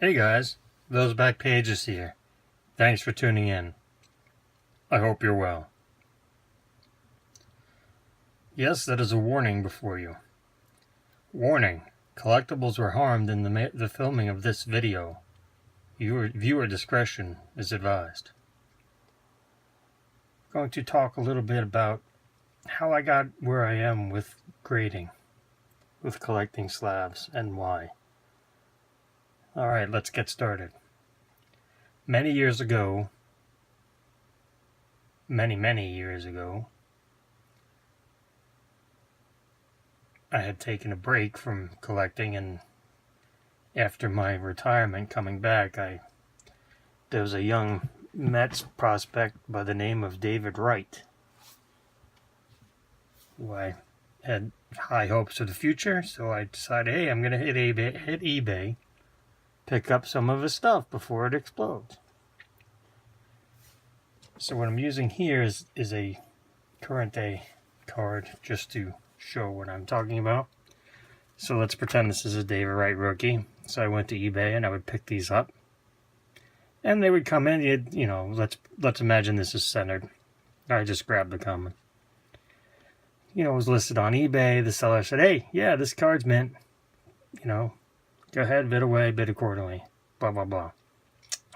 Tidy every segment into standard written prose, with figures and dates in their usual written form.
Hey guys, those back pages here. Thanks for tuning in. I hope you're well. Yes, that is a warning before you. Warning, collectibles were harmed in the filming of this video. Viewer discretion is advised. I'm going to talk a little bit about how I got where I am with grading, with collecting slabs, and why. Alright, let's get started. Many years ago, many years ago, I had taken a break from collecting, and after my retirement coming back, there was a young Mets prospect by the name of David Wright, who I had high hopes for the future, so I decided, hey, I'm going to hit eBay, pick up some of his stuff before it explodes. So what I'm using here is a current day card just to show what I'm talking about. So let's pretend this is a David Wright rookie. So I went to eBay and I would pick these up, and they would come in. You know, let's imagine this is centered. I just grabbed the comment. You know, it was listed on eBay. The seller said, "Hey, yeah, this card's mint. You know, go ahead, bid away, bid accordingly." Blah blah blah.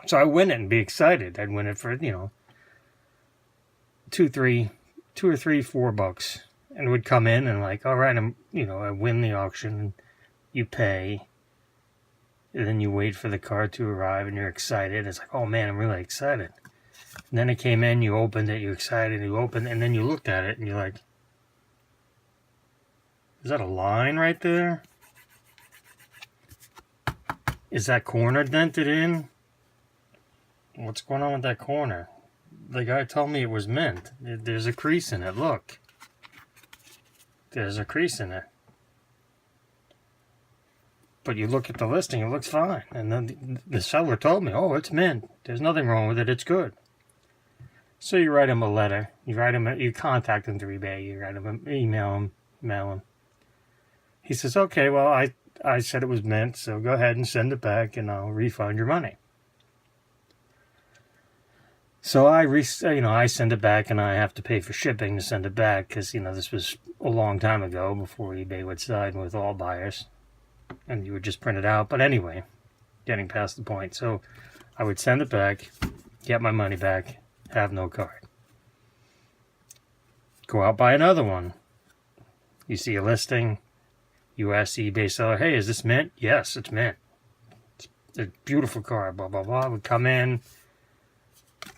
So I win it and be excited. I'd win it for $2, $3, $4. And it would come in and like, all right, I win the auction, and you pay, and then you wait for the card to arrive, and you're excited. It's like, oh man, I'm really excited. And then it came in, you opened it, you're excited, you opened it, and then you looked at it, and you're like, is that a line right there? Is that corner dented in? What's going on with that corner? The guy told me it was mint. There's a crease in it, look. There's a crease in it. But you look at the listing, it looks fine. And then the seller told me, oh, it's mint. There's nothing wrong with it. It's good. So you write him a letter. You contact him through eBay. You write him, email him. He says, okay, well, I said it was mint, so go ahead and send it back, and I'll refund your money. So I send it back, and I have to pay for shipping to send it back because, this was a long time ago before eBay would side with all buyers, and you would just print it out. But anyway, getting past the point. So I would send it back, get my money back, have no card. Go out, buy another one. You see a listing. You ask the eBay seller, hey, is this mint? Yes, it's mint. It's a beautiful card, blah, blah, blah. Would come in.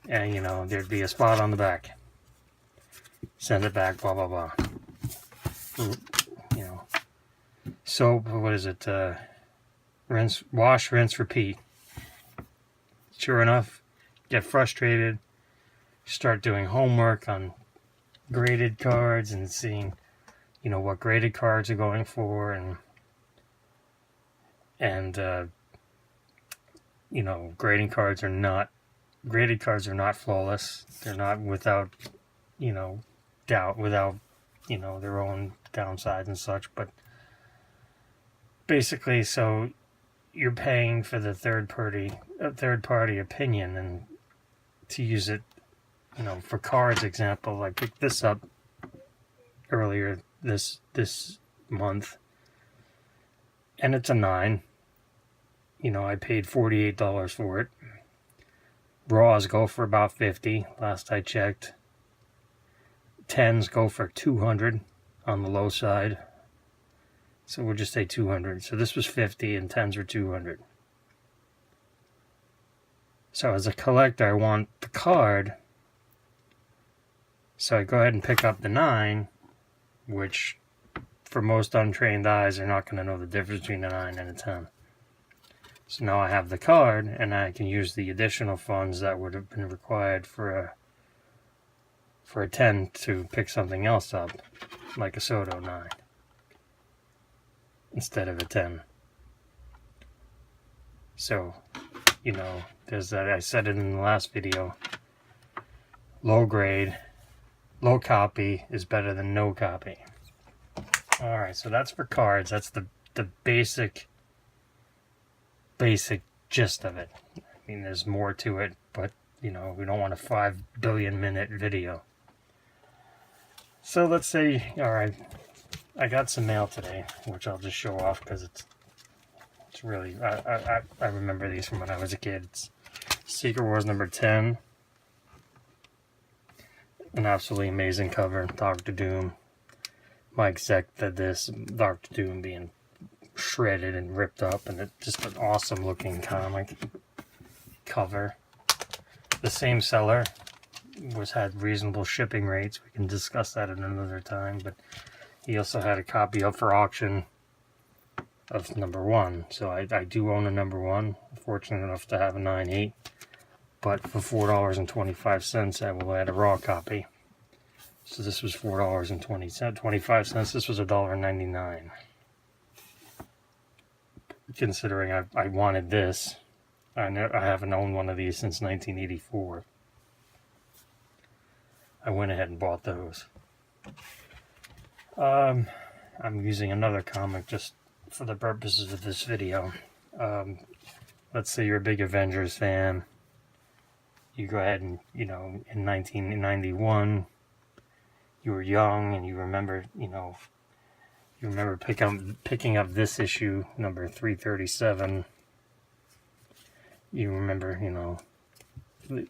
And, there'd be a spot on the back. Send it back, blah, blah, blah. So, what is it? Wash, rinse, repeat. Sure enough, get frustrated. Start doing homework on graded cards and seeing, what graded cards are going for. And graded cards are not flawless. They're not without, doubt, without, their own downsides and such. But basically, so you're paying for the third party opinion, and to use it, for cards example, I picked this up earlier this month, and it's a 9. I paid $48 for it. Raws go for about 50 last I checked. 10s go for 200 on the low side. So we'll just say 200. So this was 50 and 10s were 200. So as a collector, I want the card. So I go ahead and pick up the 9, which for most untrained eyes are not going to know the difference between a 9 and a 10. So now I have the card, and I can use the additional funds that would have been required for a 10 to pick something else up, like a Soto 9, instead of a 10. So, there's that. I said it in the last video. Low grade, low copy is better than no copy. Alright, so that's for cards. That's the basic gist of it. I mean, there's more to it, but, you know, we don't want a 5 billion minute video. So let's say, alright, I got some mail today, which I'll just show off because it's really, I remember these from when I was a kid. It's Secret Wars number 10. An absolutely amazing cover. Dr. Doom. Mike Zeck did this. Dr. Doom being shredded and ripped up, and it's just an awesome looking comic cover. The same seller had reasonable shipping rates. We can discuss that at another time, but he also had a copy up for auction of number 1. So I do own a number 1. I'm fortunate enough to have a 9/8. But for $4.25, I will add a raw copy. So this was $4.25. This was $1.99. Considering I wanted this, I haven't owned one of these since 1984. I went ahead and bought those. I'm using another comic just for the purposes of this video. Let's say you're a big Avengers fan. You go ahead and, you know, in 1991, you were young and you remember, picking up this issue, number 337. You remember, the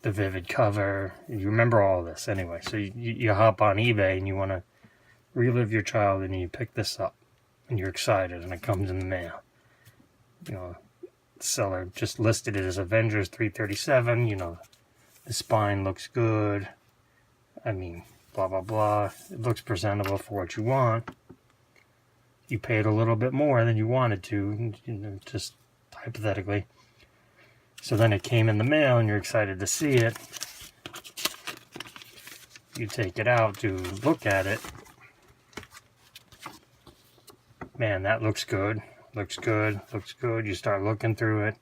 vivid cover. You remember all this anyway. So you hop on eBay and you want to relive your childhood and you pick this up and you're excited and it comes in the mail. You know, the seller just listed it as Avengers 337. You know, the spine looks good. I mean, blah, blah, blah. It looks presentable for what you want. You paid a little bit more than you wanted to, just hypothetically. So then it came in the mail and you're excited to see it. You take it out to look at it. Man, that looks good. Looks good. Looks good. You start looking through it.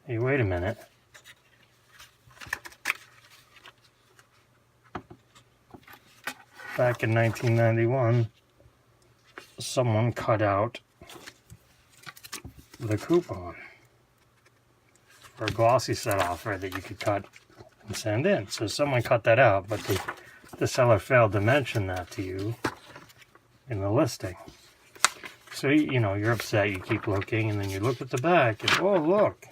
Hey, wait a minute. Back in 1991, someone cut out the coupon for a glossy set offer that you could cut and send in. So someone cut that out, but the seller failed to mention that to you in the listing. So, you're upset, you keep looking, and then you look at the back, and oh, look.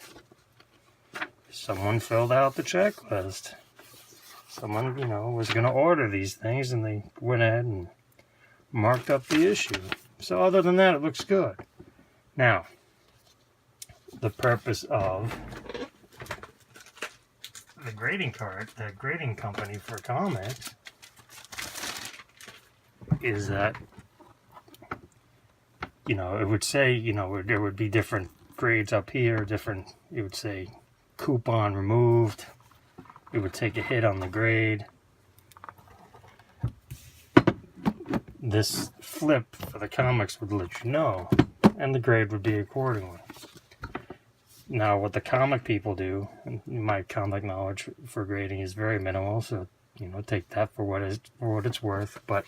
Someone filled out the checklist. Someone, was going to order these things, and they went ahead and marked up the issue. So other than that, it looks good. Now, the purpose of the grading company for comics is that, it would say, there would be different grades up here, it would say coupon removed. It would take a hit on the grade. This flip for the comics would let you know, and the grade would be accordingly. Now, what the comic people do, and my comic knowledge for grading is very minimal, so, take that for what it's worth, but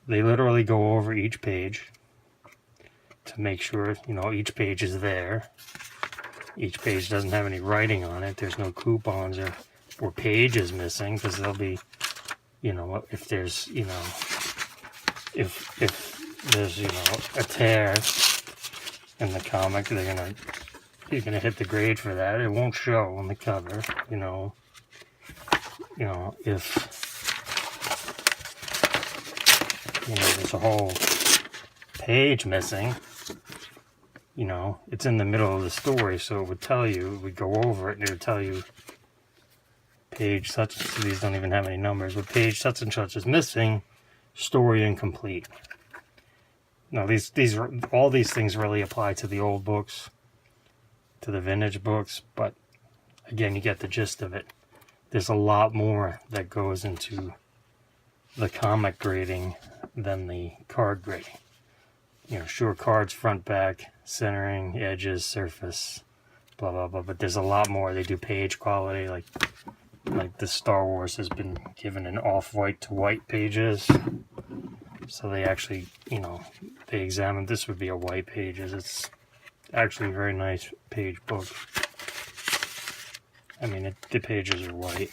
they literally go over each page to make sure, each page is there. Each page doesn't have any writing on it. There's no coupons or pages missing, because there'll be, if there's, if there's, a tear in the comic, you're gonna hit the grade for that. It won't show on the cover, if there's a whole page missing. It's in the middle of the story, so it would tell you, it would go over it, and it would tell you page such, so these don't even have any numbers, but page such and such is missing, story incomplete. Now, all these things really apply to the old books, to the vintage books, but again, you get the gist of it. There's a lot more that goes into the comic grading than the card grading. Sure, cards, front, back, centering, edges, surface, blah, blah, blah. But there's a lot more. They do page quality, like the Star Wars has been given an off-white to white pages. So they actually, they examined, this would be a white pages. Actually, a very nice page book. I mean, the pages are white.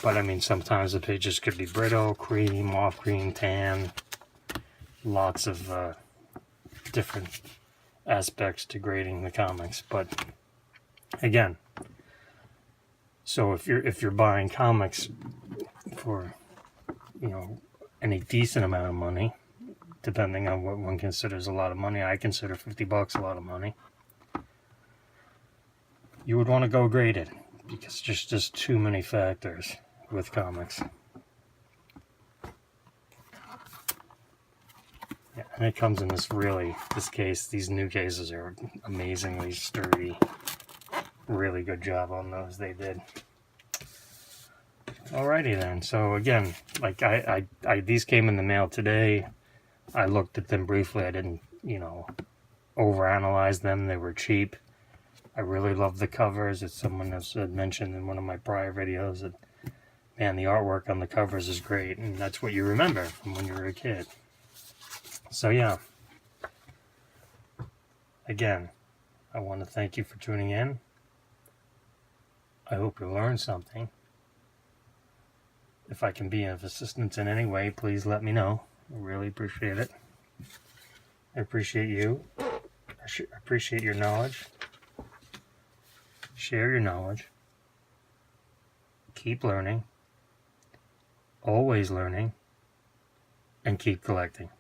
But I mean, sometimes the pages could be brittle, cream, off cream, tan. Lots of different aspects to grading the comics. But again, so if you're buying comics for, you know, any decent amount of money, depending on what one considers a lot of money, I consider $50 a lot of money. You would want to go graded because there's just too many factors with comics. Yeah, and it comes in this case. These new cases are amazingly sturdy. Really good job on those they did. Alrighty then. So again, like I these came in the mail today. I looked at them briefly. I didn't, overanalyze them. They were cheap. I really love the covers. As someone else had mentioned in one of my prior videos, that, man, the artwork on the covers is great, and that's what you remember from when you were a kid. So yeah, again, I want to thank you for tuning in. I hope you learned something. If I can be of assistance in any way, please let me know. I really appreciate it. I appreciate you. I appreciate your knowledge. Share your knowledge. Keep learning. Always learning. And keep collecting.